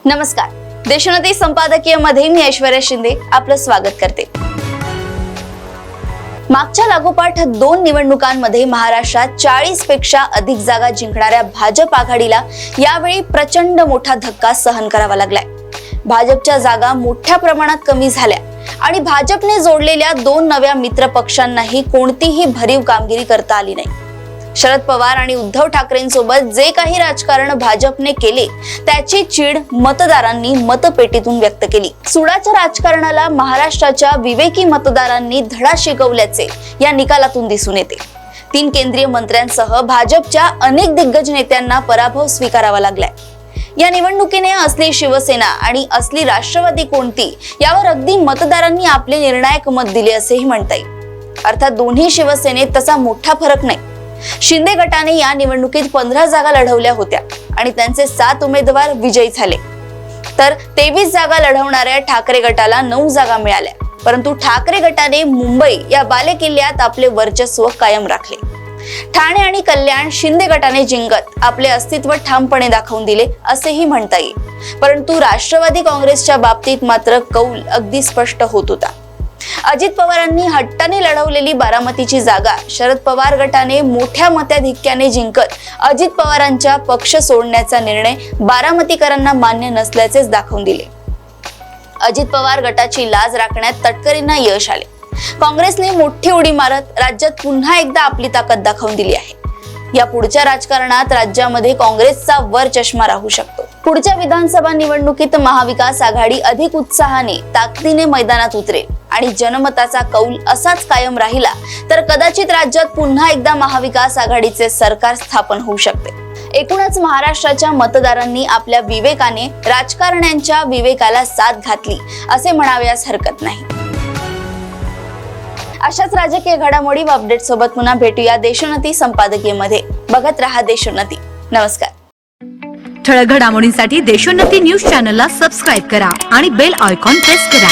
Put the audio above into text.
नमस्कार. देशोन्नती संपादकीय मध्ये मी ऐश्वर्या शिंदे आपलं स्वागत करते. मागच्या लागोपाठ 2 निवडणुकांमध्ये महाराष्ट्रात 40 पेक्षा अधिक जागा जिंकणाऱ्या भाजप आघाडीला यावेळी प्रचंड मोठा धक्का सहन करावा लागलाय. भाजपच्या जागा मोठ्या प्रमाणात कमी झाल्या आणि भाजपने जोडलेल्या 2 नव्या मित्र पक्षांनाही कोणतीही भरीव कामगिरी करता आली नाही. शरद पवार आणि उद्धव ठाकरेंसोबत जे काही राजकारण भाजपने केले त्याची चीड मतदारांनी मतपेटीतून व्यक्त केली. सुडाच्या राजकारणाला महाराष्ट्राच्या विवेकी मतदारांनी धडा शिकवल्याचे या निकालातून दिसून येते. 3 केंद्रीय मंत्र्यांसह भाजपच्या अनेक दिग्गज नेत्यांना पराभव स्वीकारावा लागलाय. या निवडणुकीने असली शिवसेना आणि असली राष्ट्रवादी कोणती यावर अगदी मतदारांनी आपले निर्णायक मत दिले असेही म्हणता येईल. अर्थात दोन्ही शिवसेनेत तसा मोठा फरक नाही. शिंदे गटाने या निवडणुकीत 15 जागा लढवल्या होत्या आणि त्यांचे 7 उमेदवार विजयी झाले, तर 23 जागा लढवणाऱ्या ठाकरे गटाला 9 जागा मिळाल्या. परंतु ठाकरे गटाने मुंबई या बालेकिल्ल्यात आपले वर्चस्व कायम राखले. ठाणे आणि कल्याण शिंदे गटाने जिंकत आपले अस्तित्व ठामपणे दाखवून दिले असेही म्हणता येईल. परंतु राष्ट्रवादी काँग्रेसच्या बाबतीत मात्र कौल अगदी स्पष्ट होत होता. अजित पवारांनी हट्टाने लढवलेली बारामतीची जागा शरद पवार गटाने मोठ्या मताधिक्याने जिंकत अजित पवारांच्या पक्ष सोडण्याचा निर्णय बारामतीकरांना मान्य नसल्याचेच दाखवून दिले. अजित पवार गटाची लाज राखण्यात तटकरेंना यश आले. काँग्रेसने मोठी उडी मारत राज्यात पुन्हा एकदा आपली ताकद दाखवून दिली आहे. या पुढच्या राजकारणात राज्यामध्ये काँग्रेसचा वर चष्मा राहू शकतो. पुढच्या विधानसभा निवडणुकीत महाविकास आघाडी अधिक उत्साहाने ताकदीने मैदानात उतरेल आणि जनमताचा कौल असाच कायम राहिला तर कदाचित राज्यात पुन्हा एकदा महाविकास आघाडीचे सरकार स्थापन होऊ शकते. एकूणच महाराष्ट्राच्या मतदारांनी आपल्या विवेकाने राजकारण्यांच्या विवेकाला साथ घातली असे म्हणावयास हरकत नाही. अशाच राजकीय घडामोडी व अपडेट सोबत पुन्हा भेटूया देशोन्नती संपादकीय मध्ये. बघत रहा देशोन्नती. नमस्कार. ठळक घडामोडींसाठी देशोन्नती न्यूज चॅनलला सबस्क्राईब करा आणि बेल आयकॉन प्रेस करा.